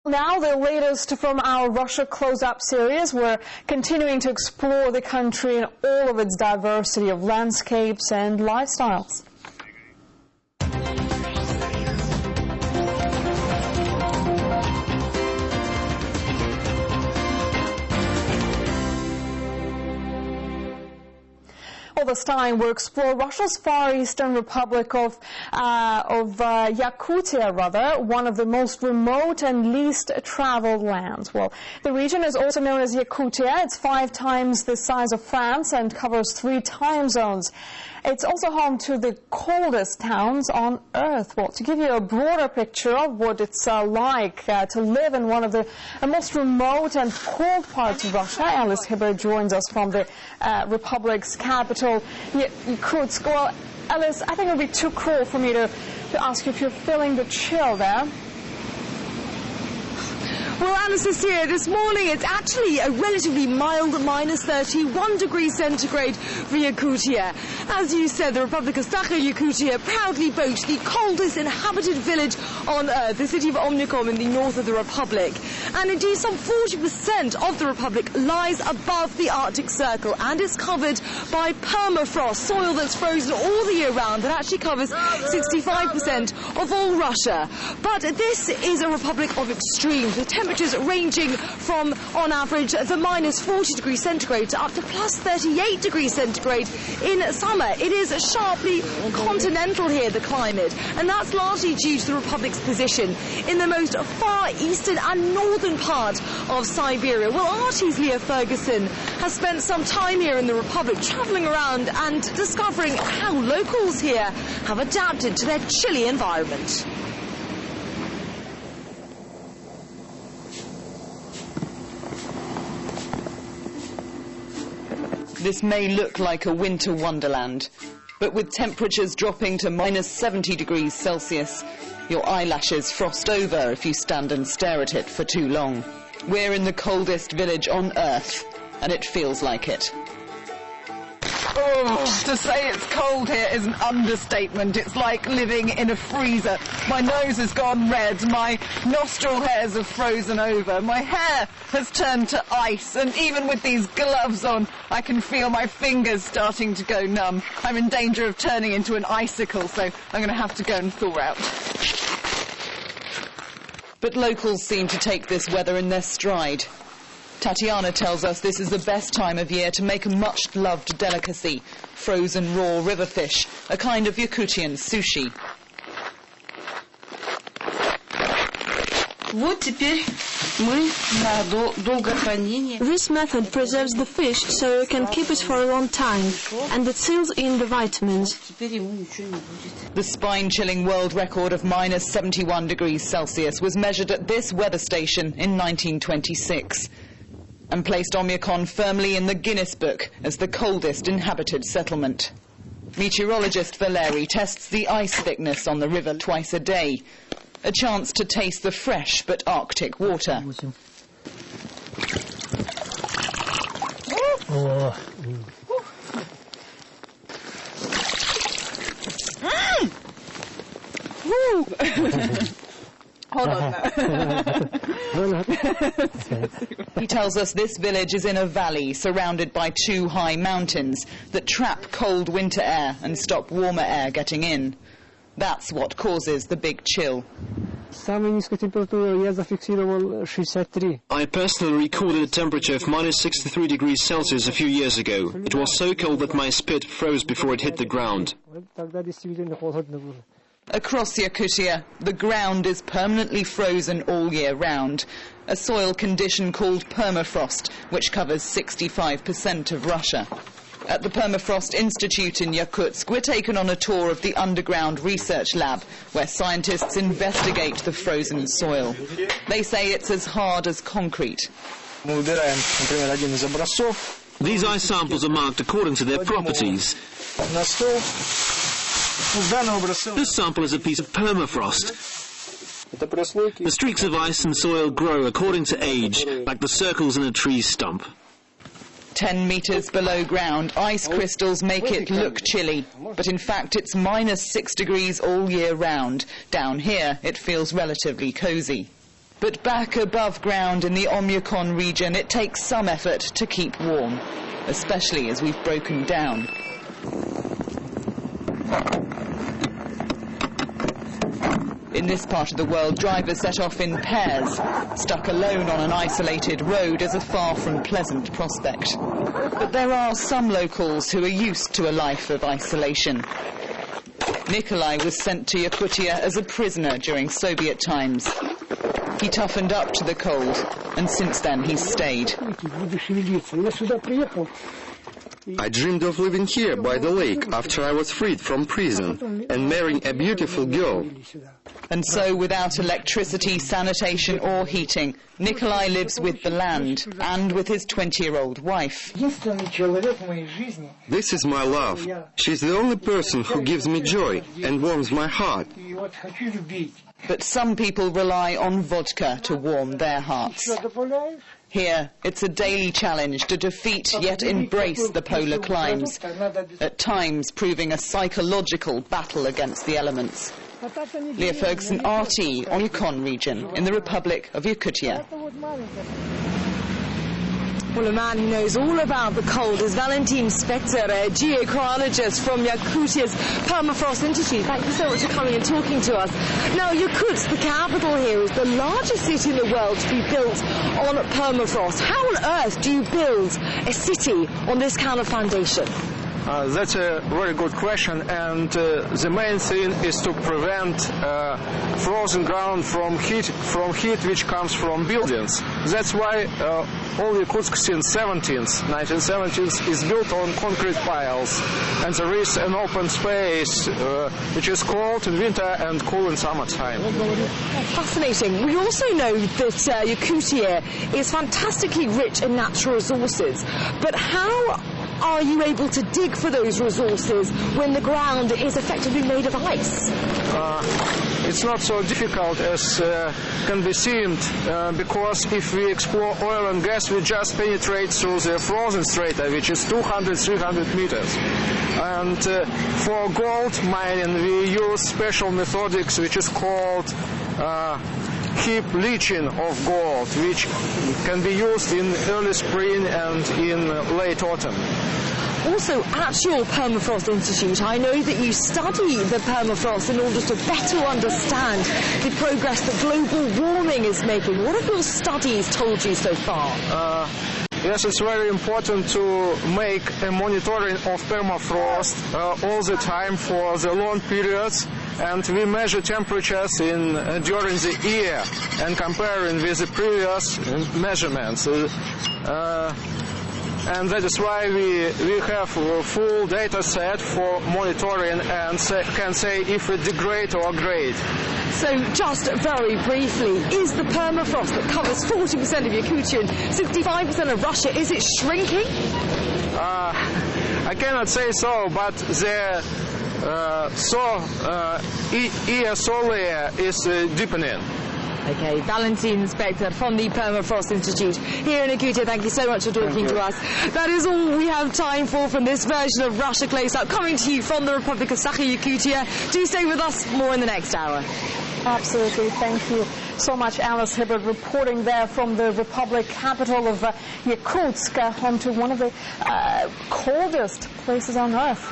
Now, the latest from our Russia Close-Up series. We're continuing to explore the country in all of its diversity of landscapes and lifestyles. Well, this time we'll explore Russia's far eastern republic of Yakutia, one of the most remote and least traveled lands. Well, the region is also known as Yakutia. It's 5 times the size of France and covers 3 time zones. It's also home to the coldest towns on Earth. Well, to give you a broader picture of what it's like to live in one of the most remote and cold parts of Russia, Alice Hibbert joins us from the republic's capital, Yakutsk. Well, Alice, I think it would be too cruel for me to ask you if you're feeling the chill there. Well, Alice is here. This morning it's actually a relatively mild -31 degrees centigrade for Yakutia. As you said, the Republic of Sakha-Yakutia proudly boasts the coldest inhabited village on Earth, the city of Oymyakon in the north of the Republic. And indeed, some 40% of the Republic lies above the Arctic Circle and is covered by permafrost, soil that's frozen all the year round, that actually covers 65% of all Russia. But this is a republic of extremes, with temperatures ranging from, on average, the -40 degrees centigrade to up to +38 degrees centigrade in summer. It is sharply continental here, the climate, and that's largely due to the Republic's position in the most far eastern and northern part of Siberia. Well, Artie's Leah Ferguson has spent some time here in the Republic, travelling around and discovering how locals here have adapted to their chilly environment. This may look like a winter wonderland, but with temperatures dropping to -70 degrees Celsius, your eyelashes frost over if you stand and stare at it for too long. We're in the coldest village on Earth, and it feels like it. Oh, to say it's cold here is an understatement. It's like living in a freezer. My nose has gone red, my nostril hairs have frozen over, my hair has turned to ice, and even with these gloves on, I can feel my fingers starting to go numb. I'm in danger of turning into an icicle, so I'm going to have to go and thaw out. But locals seem to take this weather in their stride. Tatiana tells us this is the best time of year to make a much-loved delicacy, frozen raw river fish, a kind of Yakutian sushi. This method preserves the fish so you can keep it for a long time, and it seals in the vitamins. The spine-chilling world record of -71 degrees Celsius was measured at this weather station in 1926. And placed Oymyakon firmly in the Guinness Book as the coldest inhabited settlement. Meteorologist Valeri tests the ice thickness on the river twice a day, a chance to taste the fresh but Arctic water. Hold on. He tells us this village is in a valley surrounded by 2 high mountains that trap cold winter air and stop warmer air getting in. That's what causes the big chill. I personally recorded a temperature of -63 degrees Celsius a few years ago. It was so cold that my spit froze before it hit the ground. Across Yakutia, the ground is permanently frozen all year round, a soil condition called permafrost, which covers 65% of Russia. At the Permafrost Institute in Yakutsk, we're taken on a tour of the underground research lab, where scientists investigate the frozen soil. They say it's as hard as concrete. These ice samples are marked according to their properties. This sample is a piece of permafrost. The streaks of ice and soil grow according to age, like the circles in a tree stump. 10 meters below ground, ice crystals make it look chilly, but in fact it's -6 degrees all year round. Down here, it feels relatively cozy. But back above ground in the Oymyakon region, it takes some effort to keep warm, especially as we've broken down. In this part of the world, drivers set off in pairs. Stuck alone on an isolated road is a far from pleasant prospect. But there are some locals who are used to a life of isolation. Nikolai was sent to Yakutia as a prisoner during Soviet times. He toughened up to the cold, and since then he's stayed. I dreamed of living here by the lake after I was freed from prison and marrying a beautiful girl. And so, without electricity, sanitation or heating, Nikolai lives with the land and with his 20-year-old wife. This is my love. She's the only person who gives me joy and warms my heart. But some people rely on vodka to warm their hearts. Here, it's a daily challenge to defeat yet embrace the polar climes, at times proving a psychological battle against the elements. Leah Ferguson, RT, Oymyakon region, in the Republic of Yakutia. Well, a man who knows all about the cold is Valentin Spector, a geochronologist from Yakutia's Permafrost Institute. Thank you so much for coming and talking to us. Now, Yakutsk, the capital here, is the largest city in the world to be built on permafrost. How on earth do you build a city on this kind of foundation? That's a very good question, and the main thing is to prevent frozen ground from heat which comes from buildings. That's why all Yakutsk since 1970s is built on concrete piles, and there is an open space which is cold in winter and cool in summertime. Fascinating. We also know that Yakutia is fantastically rich in natural resources, but how are you able to dig for those resources when the ground is effectively made of ice? It's not so difficult as can be seen, because if we explore oil and gas, we just penetrate through the frozen strata, which is 200-300 meters. And for gold mining, we use special methodics which is called heap leaching of gold, which can be used in early spring and in late autumn. Also, at your Permafrost Institute, I know that you study the permafrost in order to better understand the progress that global warming is making. What have your studies told you so far? Yes, it's very important to make a monitoring of permafrost all the time for the long periods, and we measure temperatures during the year and comparing with the previous measurements. And that is why we have a full data set for monitoring and can say if it degrades or grade. So just very briefly, is the permafrost that covers 40% of Yakutia and 65% of Russia, is it shrinking? I cannot say so, but the soil layer is deepening. Okay, Valentin Spector from the Permafrost Institute here in Yakutia. Thank you so much for talking to us. That is all we have time for from this version of Russia Close Up, coming to you from the Republic of Sakha-Yakutia. Do stay with us, more in the next hour. Absolutely. Thank you so much, Alice Hibbert, reporting there from the Republic capital of Yakutsk, home to one of the coldest places on Earth.